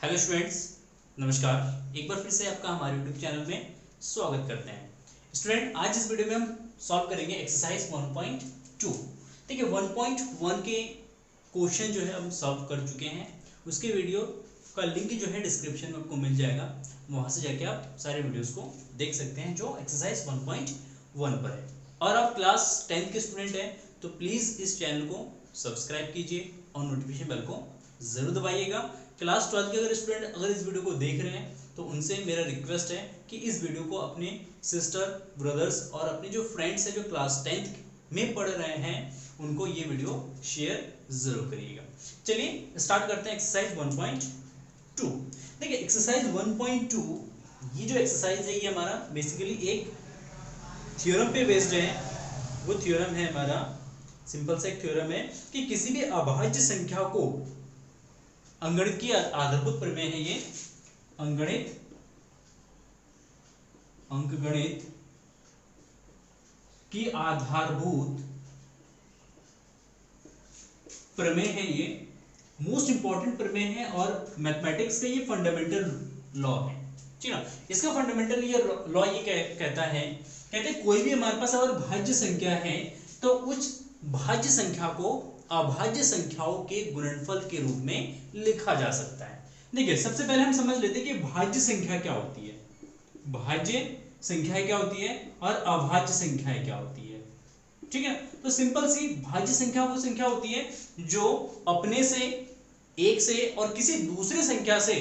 Hello students, नमस्कार। एक बार फिर से आपका हमारे यूट्यूब चैनल में स्वागत करते हैं। स्टूडेंट, आज इस वीडियो में हम सॉल्व करेंगे एक्सरसाइज 1.2। ठीक है, 1.1 के क्वेश्चन जो है हम सॉल्व कर चुके हैं। उसके वीडियो का लिंक जो है डिस्क्रिप्शन में आपको मिल जाएगा, वहाँ से जाके आप सारे वीडियोस को देख सकते हैं जो एक्सरसाइज 1.1 पर है। और आप क्लास 10 के स्टूडेंट हैं तो प्लीज़ इस चैनल को सब्सक्राइब कीजिए और नोटिफिकेशन बेल को ज़रूर दबाइएगा। क्लास 12 के अगर स्टूडेंट अगर इस वीडियो को देख रहे हैं तो उनसे मेरा रिक्वेस्ट है कि इस वीडियो को अपने सिस्टर, ब्रदर्स और अपने जो फ्रेंड्स हैं जो क्लास 10 में पढ़ रहे हैं उनको ये वीडियो शेयर जरूर करिएगा। चलिए स्टार्ट करते हैं एक्सरसाइज 1.2। देखिए एक्सरसाइज 1.2 ये जो एक्सरसाइज है ये हमारा बेसिकली एक थ्योरम पे बेस्ड है। वो थ्योरम है हमारा सिंपल सा एक थ्योरम है कि किसी भी अभाज्य संख्या को अंकगणित की आधारभूत प्रमेय है ये अंकगणित की आधारभूत प्रमेय है। ये मोस्ट इंपॉर्टेंट प्रमेय है और मैथमेटिक्स का ये फंडामेंटल लॉ है। ठीक है, इसका फंडामेंटल ये लॉ ये कहते हैं कोई भी हमारे पास अगर भाज्य संख्या है तो उस भाज्य संख्या को अभाज्य संख्याओं के गुणनफल के रूप में लिखा जा सकता है। देखिए सबसे पहले हम समझ लेते हैं कि भाज्य संख्या क्या होती है। भाज्य संख्या क्या होती है और अभाज्य संख्या क्या होती है। ठीक है, तो सिंपल सी भाज्य संख्या वो संख्या होती है जो अपने से, एक से और किसी दूसरे संख्या से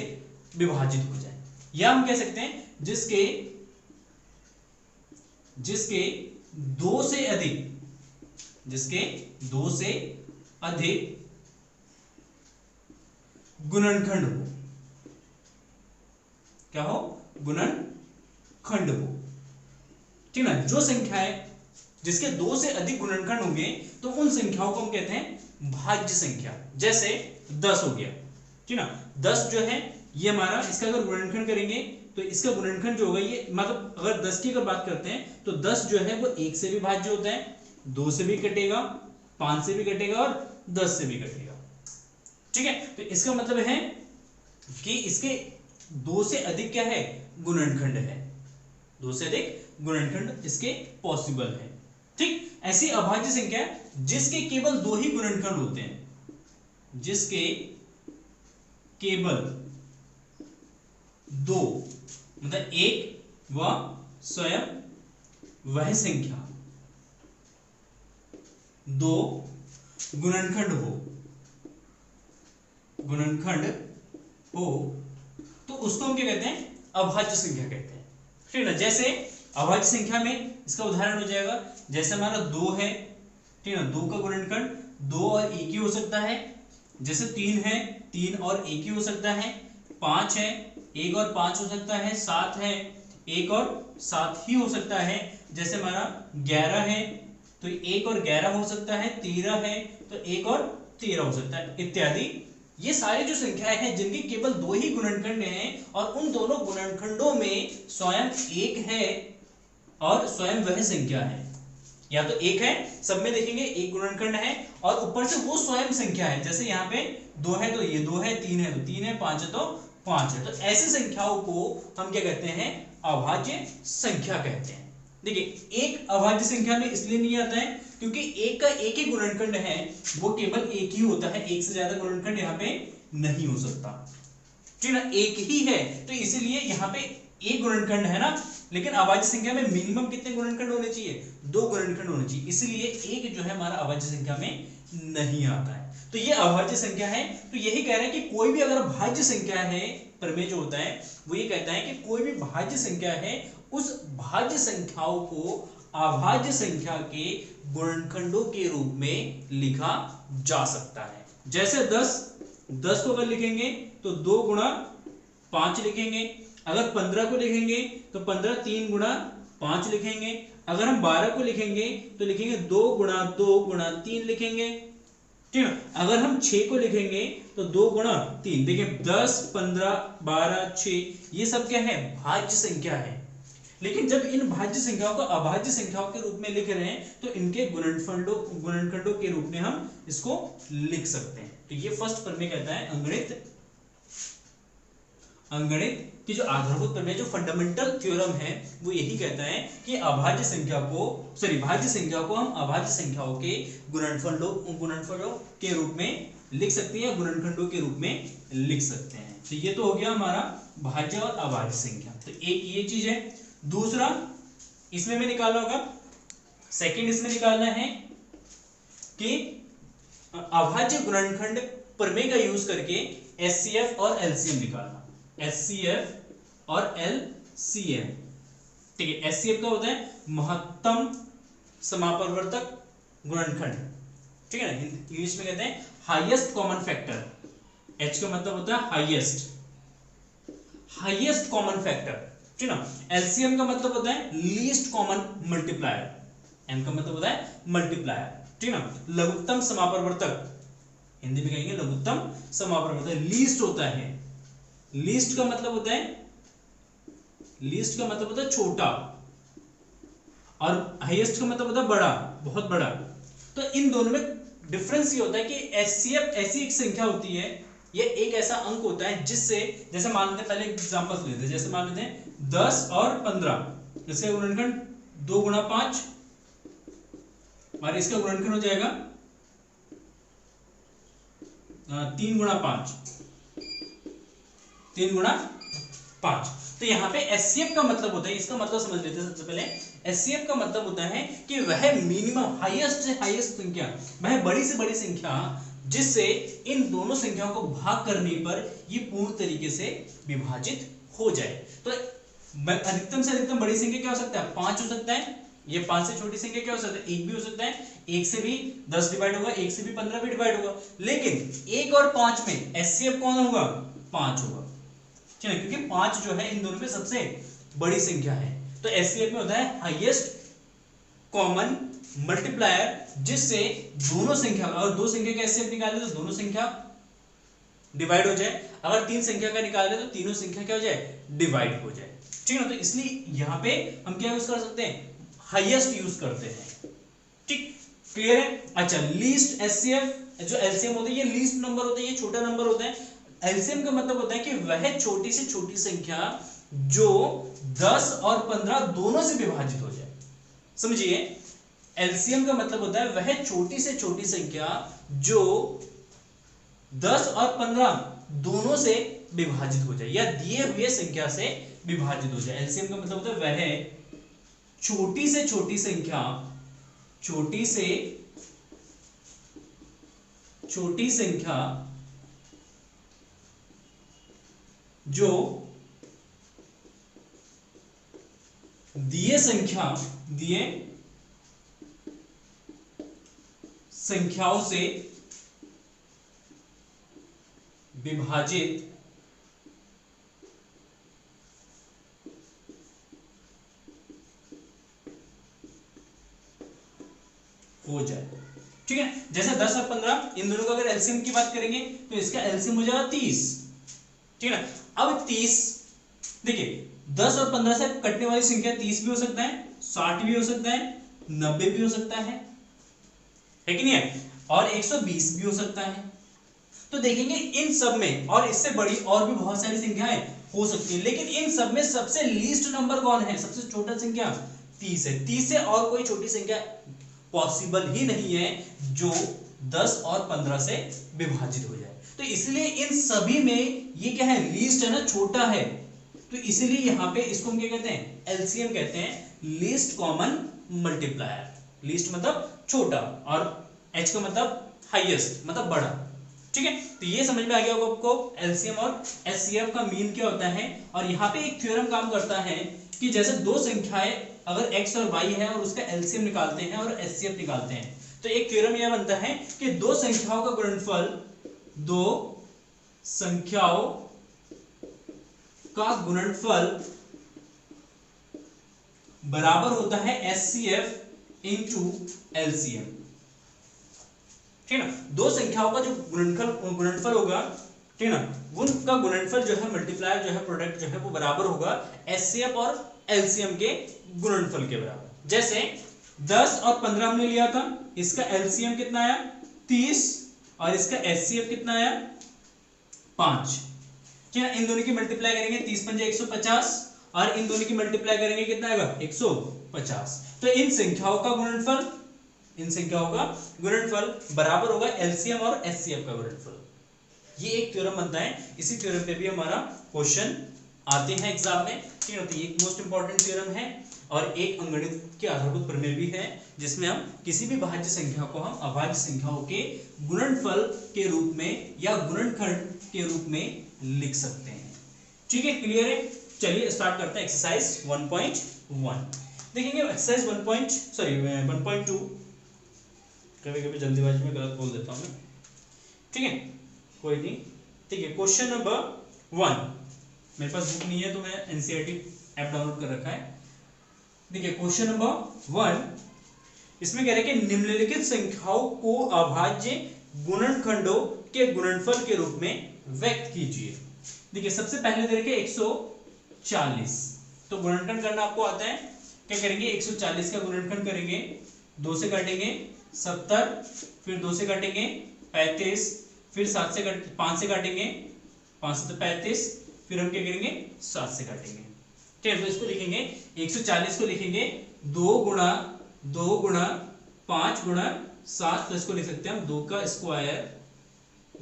विभाजित हो जाए, या हम कह सकते हैं जिसके दो से अधिक गुणनखंड हो। क्या हो? गुणनखंड हो। ठीक है, जो संख्याएं जिसके दो से अधिक गुणनखंड होंगे तो उन संख्याओं को हम कहते हैं भाज्य संख्या। जैसे 10 हो गया। ठीक है, 10 जो है ये हमारा, इसका अगर गुणनखंड करेंगे तो इसका गुणनखंड जो होगा ये, मतलब अगर 10 की अगर बात करते हैं तो 10 जो है वो 1 से भी भाज्य होता है, 2 से भी कटेगा, 5 से भी कटेगा और 10 से भी कटेगा। ठीक है, तो इसका मतलब है कि इसके 2 से अधिक क्या है? गुणनखंड है। 2 से अधिक गुणनखंड इसके पॉसिबल है। ठीक, ऐसी अभाज्य संख्या जिसके केवल 2 ही गुणनखंड होते हैं, जिसके केवल 2 मतलब एक व स्वयं वह संख्या 2 गुणनखंड हो तो उसको हम क्या कहते हैं? अभाज्य संख्या कहते हैं। ठीक है, जैसे अभाज्य संख्या में इसका उदाहरण हो जाएगा, जैसे हमारा 2 है। ठीक है, 2 का गुणनखंड 2 और 1 ही हो सकता है। जैसे 3 है, 3 और 1 ही हो सकता है। 5 है, 1 और 5 हो सकता है। 7 है, 1 और 7 ही हो सकता है। जैसे हमारा 11 है तो 1 और 11 हो सकता है। 13 है तो 1 और 13 हो सकता है, इत्यादि। ये सारी जो संख्याएं हैं जिनके केवल 2 ही गुणनखंड हैं और उन दोनों गुणनखंडों में स्वयं एक है और स्वयं वह संख्या है। या तो एक है, सब में देखेंगे एक गुणनखंड है और ऊपर से वो स्वयं संख्या है। जैसे यहाँ पे 2 है तो ये 2 है, 3 है तो 3 है, 5 है तो 5 है। तो ऐसी संख्याओं को हम क्या कहते हैं? अभाज्य संख्या कहते हैं। देखिए एक अभाज्य संख्या में इसलिए नहीं आता है क्योंकि एक का एक ही गुणनखंड है, वो केवल एक ही होता है। एक से ज्यादा गुणनखंड यहाँ पे नहीं हो सकता। ठीक है, एक ही है तो इसीलिए यहाँ पे एक गुणनखंड है ना, लेकिन अभाज्य संख्या में मिनिमम कितने गुणनखंड होने चाहिए? 2 गुणनखंड होने चाहिए। इसलिए एक जो है हमारा अभाज्य संख्या में नहीं आता है। तो ये अभाज्य संख्या है। तो यही कह रहे हैं कि कोई भी अगर भाज्य संख्या है, प्रमेय जो होता है वो ये कहता है कि कोई भी भाज्य संख्या है, उस भाज्य संख्याओं को अभाज्य संख्या के गुणनखंडों के रूप में लिखा जा सकता है। जैसे 10 को अगर लिखेंगे तो 2 गुणा 5 लिखेंगे। अगर 15 को लिखेंगे तो 15 3 गुणा 5 लिखेंगे। अगर हम 12 को लिखेंगे तो लिखेंगे 2 गुणा 2 गुणा 3 लिखेंगे। ठीक है, अगर हम 6 को लिखेंगे तो 2 गुणा 3। देखिए 10 15 12 6 ये सब क्या है? भाज्य संख्या है। लेकिन जब इन भाज्य संख्याओं को अभाज्य संख्याओं के रूप में लिख रहे हैं तो इनके गुणनखंडों के रूप में हम इसको लिख सकते हैं। तो ये फर्स्ट प्रमेय कहता है अंगणित अंकगणित की जो आधारभूत प्रमेय, जो फंडामेंटल थ्योरम है, वो यही कहता है कि भाज्य संख्या को हम अभाज्य संख्याओं के गुणनफलों के रूप में लिख सकते हैं या गुणनखंडों के रूप में लिख सकते हैं। तो ये तो हो गया हमारा भाज्य और अभाज्य संख्या। तो एक ये चीज है। दूसरा इसमें में निकालना होगा, सेकंड इसमें निकालना है कि अभाज्य गुणनखंड प्रमेय का यूज करके एचसीएफ और एलसीएम निकालना। एचसीएफ और एलसीएम, ठीक है। एचसीएफ का होता है महत्तम समापवर्तक गुणनखंड, ठीक है ना, इंग्लिश में कहते हैं हाईएस्ट कॉमन फैक्टर। एच का मतलब होता है हाईएस्ट कॉमन फैक्टर, ठीक है ना। एलसीएम का मतलब होता है लीस्ट कॉमन मल्टीप्लायर, एम का मतलब होता है मल्टीप्लायर, ठीक है ना। लघुत्तम समापवर्तक, हिंदी में कहेंगे लघुत्तम समापवर्तक। लीस्ट होता है, लीस्ट का मतलब होता है छोटा, और हाईएस्ट का मतलब होता है बड़ा, बहुत बड़ा। तो इन दोनों में डिफरेंस ये होता है कि एचसीएफ ऐसी एक संख्या होती है, ये एक ऐसा अंक होता है जिससे, जैसे मान लेते हैं, पहले एग्जांपल लेते हैं, जैसे मान लेते हैं 10 और 15, इसका गुणनखंड 2 गुणा 5 और इसका गुणनखंड हो जाएगा 3 गुणा 5, 3 गुणा 5। तो यहाँ पे एचसीएफ का मतलब होता है, इसका मतलब समझ लेते हैं सबसे पहले। एचसीएफ का मतलब होता है कि वह मिनिमम हाईएस्ट से हाईएस्ट संख्या, वह बड़ी से बड़ी संख्या जिससे इन दोनों संख्याओं को भाग करने पर ये पूर्ण तरीके से विभाजित हो जाए। तो अधिकतम से अधिकतम बड़ी संख्या क्या हो सकता है? 5 हो सकता है। ये 5 से छोटी संख्या क्या हो सकता है? 1 भी हो सकता है। 1 से भी 10 डिवाइड होगा, 1 से भी 15 भी डिवाइड होगा। लेकिन 1 और 5 में एचसीएफ कौन होगा? 5 होगा, ठीक है, क्योंकि 5 जो है इन दोनों में सबसे बड़ी संख्या है। तो एचसीएफ में होता है हाईएस्ट कॉमन मल्टीप्लायर, जिससे दोनों संख्या, अगर दो संख्या का एचसीएफ निकाले तो दोनों संख्या डिवाइड हो जाए, अगर 3 संख्या का निकाले तो तीनों संख्या क्या हो जाए? डिवाइड हो जाए, ठीक है ना। तो इसलिए यहाँ पे हम क्या यूज कर सकते हैं? हाईएस्ट यूज करते हैं, ठीक, क्लियर है। अच्छा, लीस्ट एचसीएफ जो एलसीएम होता है, ये लीस्ट नंबर होता है, ये छोटा नंबर होता है। एलसीएम का मतलब होता है कि वह छोटी से छोटी संख्या जो 10 और 15 दोनों से विभाजित हो जाए। समझिए, एलसीएम का मतलब होता है वह छोटी से छोटी संख्या जो 10 और 15 दोनों से विभाजित हो जाए या दिए हुए संख्या से विभाजित हो जाए। एलसीएम का मतलब होता है वह छोटी से छोटी संख्या, छोटी से छोटी संख्या जो दिए संख्याओं से विभाजित हो जाए, ठीक है। जैसे 10 और 15 इन दोनों का अगर एलसीएम की बात करेंगे तो इसका एलसीएम हो जाएगा 30, ठीक है ना। अब 30, देखिए 10 और 15 से कटने वाली संख्या 30 भी हो सकता है, 60 भी हो सकता है, 90 भी हो सकता है कि नहीं है, और 120 भी हो सकता है। तो देखेंगे इन सब में, और इससे बड़ी और भी बहुत सारी संख्याएं हो सकती है, लेकिन इन सब में सबसे लीस्ट नंबर कौन है? सबसे छोटा संख्या 30 है। 30 से और कोई छोटी संख्या पॉसिबल ही नहीं है जो 10 और 15 से विभाजित हो जाए। तो इसलिए इन सभी में ये क्या है? लीस्ट है ना, छोटा है। तो इसलिए यहां पे इसको हम क्या कहते हैं? एलसीएम कहते हैं, लीस्ट कॉमन मल्टीप्लायर। लीस्ट मतलब छोटा और एच का मतलब हाईएस्ट, मतलब बड़ा, ठीक है। तो ये समझ में आ गया होगा आपको एलसीएम और एचसीएफ का मीन क्या होता है। और यहाँ पे एक थ्योरम काम करता है कि जैसे दो संख्याएं अगर x और y है और उसका एलसीएम निकालते हैं और एचसीएफ निकालते हैं, तो एक थ्योरम यह बनता है कि दो संख्याओं का गुणनफल, दो संख्याओं का गुणनफल बराबर होता है एचसीएफ इंटू एलसीएम, ठीक है ना। दो संख्याओं का जो गुणनफल होगा, ठीक है ना, उनका गुणनफल जो है, मल्टीप्लायर जो है, प्रोडक्ट जो है, वो बराबर होगा एचसीएफ और एलसीएम के गुणनफल के बराबर। जैसे 10 और 15 हमने लिया था, इसका एलसीएम कितना आया? 30, और इसका एचसीएफ कितना आया? 5। ठीक है। इन दोनों की मल्टीप्लाई करेंगे 30 पंजे 150 और इन दोनों की मल्टीप्लाई करेंगे कितना आएगा 150। तो इन संख्याओं का गुणनफल बराबर होगा एलसीएम और एचसीएफ का गुणनफल। ये एक थ्योरम बनता है, इसी थ्योरम पे भी हमारा क्वेश्चन आते हैं एग्जाम में, ठीक है। तो ये एक मोस्ट इंपॉर्टेंट थ्योरम है और एक अंकगणित के आधारभूत प्रमेय भी है, जिसमें हम किसी भी भाज्य संख्या को हम अभाज्य संख्याओं के गुणनफल के रूप में या गुणनखंड के रूप में लिख सकते हैं। ठीक है, क्लियर है। चलिए स्टार्ट करते हैं एक्सरसाइज 1.1। देखेंगे एक्सरसाइज 1.2। कभी कभी जल्दीबाजी में गलत बोल देता हूं मैं, ठीक है, कोई नहीं। ठीक है, क्वेश्चन नंबर 1। मेरे पास बुक नहीं है तो मैं एनसीईआरटी ऐप डाउनलोड कर रखा है। देखिए क्वेश्चन नंबर 1, इसमें कह रहे हैं कि निम्नलिखित संख्याओं को अभाज्य गुणनखंडों के गुणनफल के रूप में व्यक्त कीजिए। देखिए सबसे पहले दे रखे 140, तो गुणनखंड करना आपको आता है। क्या करेंगे 140 का गुणनखंड करेंगे, 2 से काटेंगे 70, फिर 2 से काटेंगे 35, फिर 5 से काटेंगे 5 से 35, फिर हम क्या करेंगे 7 से काटेंगे। ठीक है, तो इसको लिखेंगे 140 को लिखेंगे 2 गुणा 5 गुणा 7, तो इसको लिख सकते हैं हम 2 का स्क्वायर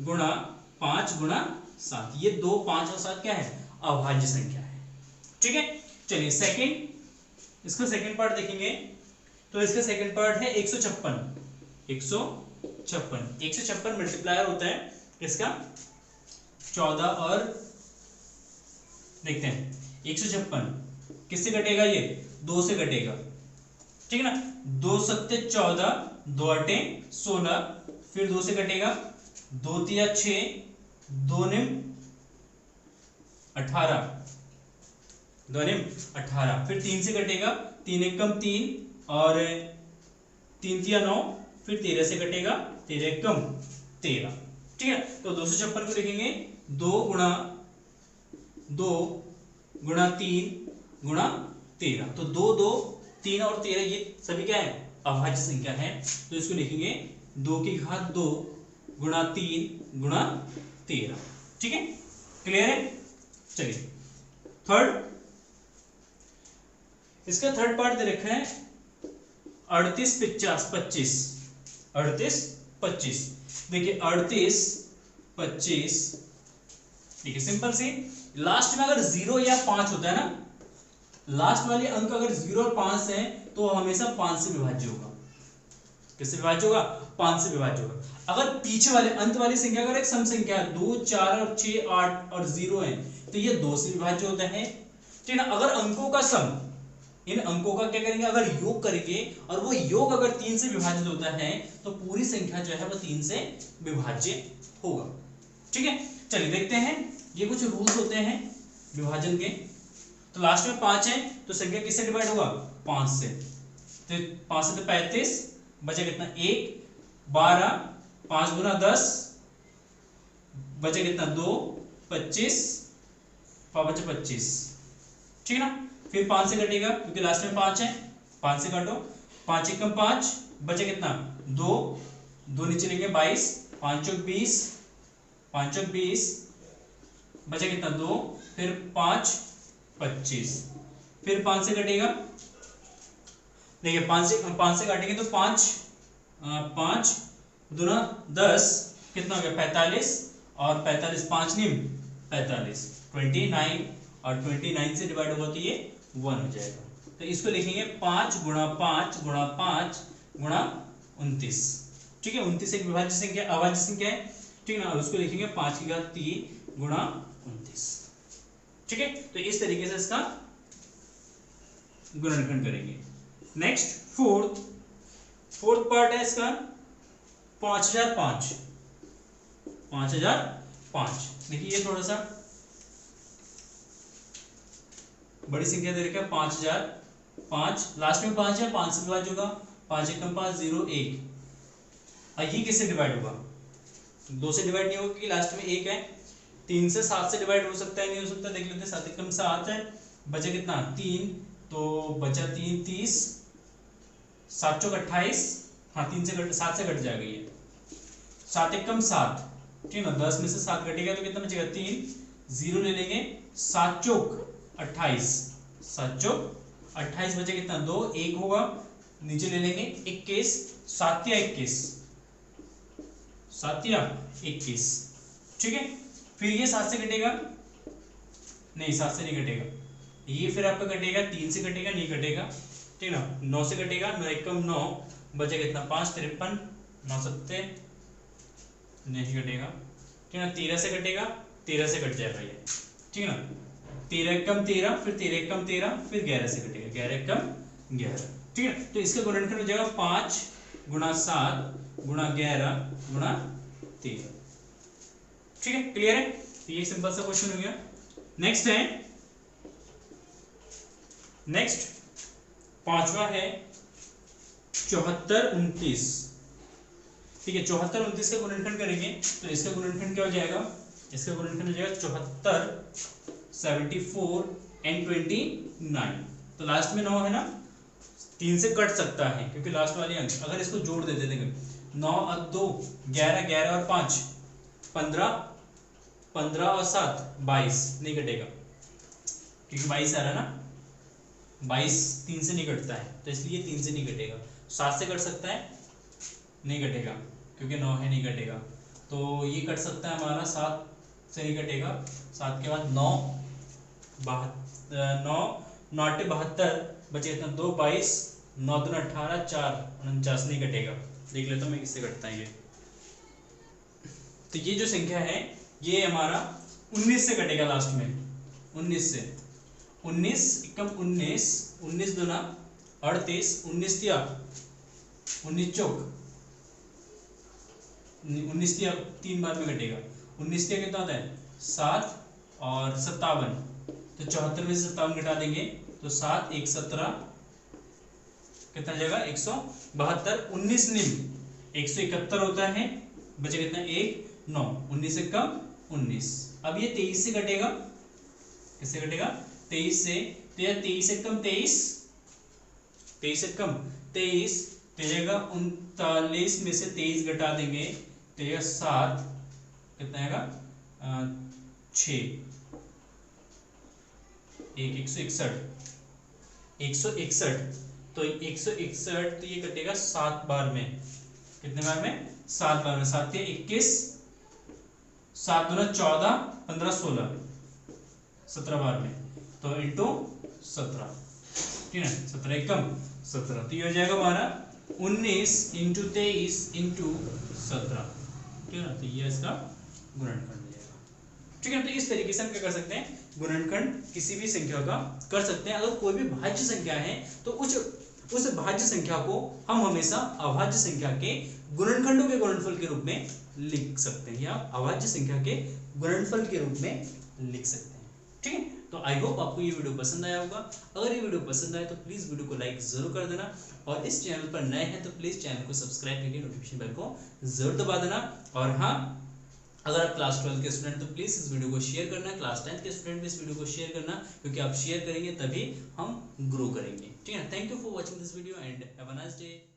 गुणा 5 गुणा 7। ये 2, 5 और 7 क्या है अभाज्य संख्या है। ठीक है, चलिए सेकंड, इसका सेकंड पार्ट देखेंगे। तो इसका सेकंड पार्ट है 156 मल्टीप्लायर होता है इसका 14 और देखते हैं 156 किससे कटेगा, ये 2 से कटेगा, ठीक है ना। 2 सत्ते 14, 2 अटे 16, फिर 2 से कटेगा 2 तिया 6, 2 निम 18, 2 निम 18, फिर 3 से कटेगा 3 एकम 3 और 3 तिया 9, फिर 13 से कटेगा 13 एकम 13। ठीक है, तो 256 को लिखेंगे 2 गुणा 3 गुणा 13। तो 2, 2, 3 और 13 ये सभी क्या है अभाज्य संख्या है। तो इसको लिखेंगे 2 की घात 2 गुणा 3 गुणा 13। ठीक है, क्लियर है। चलिए थर्ड, इसका थर्ड पार्ट दे रखा है 38 50 25। 38 25, देखिए 38 25, देखिए सिंपल सी, लास्ट में अगर 0 या 5 होता है ना, लास्ट वाले अंक अगर 0 और 5 है तो हमेशा 5 से विभाज्य होगा। किससे विभाज्य होगा 5 से विभाज्य होगा। अगर पीछे वाले अंत वाली संख्या अगर एक सम संख्या है 2 4 और 6 8 और 0 है तो ये 2 से विभाज्य होता है। ठीक है ना। अगर अंकों का सम, इन अंकों का क्या करेंगे अगर योग करेंगे और वो योग अगर 3 से विभाजित होता है तो पूरी संख्या जो है वो 3 से विभाज्य होगा। ठीक है, चलिए देखते हैं, ये कुछ रूल्स होते हैं विभाजन के। तो लास्ट में 5 है तो संख्या किससे डिवाइड होगा 5 से, तो 5 से तो 35, बचा कितना 1, 12, 5 गुना 10, बचा कितना 2, 25, 25। ठीक है ना। फिर 5 से कटेगा क्योंकि लास्ट में 5 है, 5 से काटो, 5 एकम 5, बचे कितना 2, 2 नीचे लेंगे 22, 5 चौक 20, 5 चौक 20, बचे कितना 2, फिर 5 25, फिर 5 से कटेगा, देखिए 5 से काटेंगे तो 5 दूना 10, कितना हो गया 45, और 45 5 निम 45, 29, और 29 से डिवाइड होगा तो ये 1 हो जाएगा। तो इसको लिखेंगे 5 गुणा 5 गुणा 5 गुणा 29। ठीक है, 29 एक विभाज्य संख्या अभाज्य संख्या है। ठीक है ना, और उसको लिखेंगे 5 की घात 3 गुणा 29। ठीक है, तो इस तरीके से इसका गुणनखंड करेंगे। नेक्स्ट फोर्थ पार्ट है इसका 5005। 5005, देखिए ये थोड़ा सा बड़ी संख्या दे रखी है 5005, लास्ट में 5 है, 5 से विभाज्य होगा, 5 एकम 5 0 1। अब ये किससे डिवाइड होगा 2 से डिवाइड नहीं होगा क्योंकि लास्ट में 1 है। 3 से 7 से डिवाइड हो सकता है, नहीं हो सकता, देख लेते हैं। 7 एकम 7 है, बचा कितना 3, तो बचा 3 30, 7 चौक 28, हाँ 7 से कट जाएगा ये, 7 एकम 7। ठीक है ना, 10 में से 7 कटेगा तो कितना बचेगा 3, 0 ले लेंगे, 7 चौक 28, 7 चौक 28 बचे कितना 2, 1 होगा, नीचे ले लेंगे 21, 7 या 21, 7 या 21, ठीक है। फिर ये 7 से कटेगा नहीं, 7 से नहीं कटेगा, ये फिर आपका कटेगा 3 से कटेगा, नहीं कटेगा, ठीक ना। 9 से कटेगा, 9 एकम 9 बचेगा कितना 5, 53, 9 सत्ते नहीं कटेगा, ठीक ना। 13 से कटेगा, 13 से कट जाएगा ये, ठीक है ना। 13 एकम 13, फिर 13 एकम 13, फिर 11 से कटेगा, 11 एकम 11, ठीक है। तो इसका गुणनखंड हो जाएगा 5 गुणा 7 गुणा 11 गुणा 13, ठीक है, क्लियर है। तो ये सिंपल सा क्वेश्चन हो गया। नेक्स्ट है, नेक्स्ट पांचवा है 74 29, ठीक है। 74 29 का गुणनखंड करेंगे तो इसका गुणनखंड क्या हो जाएगा, इसका गुणनखंड हो जाएगा 74 74 and 29। तो लास्ट में 9 है ना, 3 से कट सकता है क्योंकि लास्ट वाली अंक, अगर इसको जोड़ देते थे 9 और 2 11, 11 और 5 15, 15 और 7 22, नहीं कटेगा क्योंकि 22 आ रहा है ना, 22 3 से नहीं कटता है, तो इसलिए 3 से नहीं कटेगा। 7 से कट सकता है, नहीं कटेगा क्योंकि 9 है, नहीं कटेगा। तो ये कट सकता है हमारा, 7 से नहीं कटेगा, 7 के बाद 9 9 72 बचे इतना 2 22, 9 2 18, 4 49, नहीं कटेगा। देख लेता हूँ मैं किससे कटता है ये। तो ये जो संख्या है ये हमारा 19 से कटेगा लास्ट में, 19 से, 19 एकम 19, 19 दूना 38, 19 तिया 19 चौक 19 तिया 3 बार में कटेगा, 19 तिया कितना होता है 7 और 57, तो 74 में से 57 घटा देंगे तो 7 1 17 कितना जाएगा 172, 19 निम 171 होता है, बचे कितना 1 9, 19 से कम 19। अब ये 23 से कटेगा, किससे कटेगा 23 से, तो यह 23 से कम 23, 23 से कम 23, तो जाएगा 39 में से 23 घटा देंगे तो यह 7 कितना आएगा 6 1 161, तो 161, तो ये कटेगा 7 बार में, कितने बार में 7 बार में, 7 या 21, 7 दूना 14 15 16 17 बार में, तो इंटू 17, ठीक है 17 एकम 17, तो ये हो जाएगा हमारा 19 इंटू 23 इंटू 17, ठीक है ना। तो ये इसका गुणनखंड हो जाएगा, ठीक है। तो इस तरीके से हम क्या कर सकते हैं, गुणनखंड किसी भी संख्या का कर सकते हैं। अगर कोई भी भाज्य संख्या है तो उस भाज्य संख्या को हम हमेशा अभाज्य संख्या के गुणनखंडों के गुणनफल के रूप में लिख सकते हैं, या अभाज्य संख्या के गुणनफल के रूप में लिख सकते हैं, ठीक है। तो आई होप आपको ये वीडियो पसंद आया होगा। अगर ये वीडियो पसंद आए तो प्लीज़ वीडियो को लाइक जरूर कर देना, और इस चैनल पर नए हैं तो प्लीज़ चैनल को सब्सक्राइब करके नोटिफिकेशन बेल को जरूर दबा देना। और हाँ, अगर आप क्लास 12 के स्टूडेंट तो प्लीज़ इस वीडियो को शेयर करना, क्लास 10 के स्टूडेंट भी इस वीडियो को शेयर करना, क्योंकि आप शेयर करेंगे तभी हम ग्रो करेंगे, ठीक है। Thank you for watching this video and have a nice day.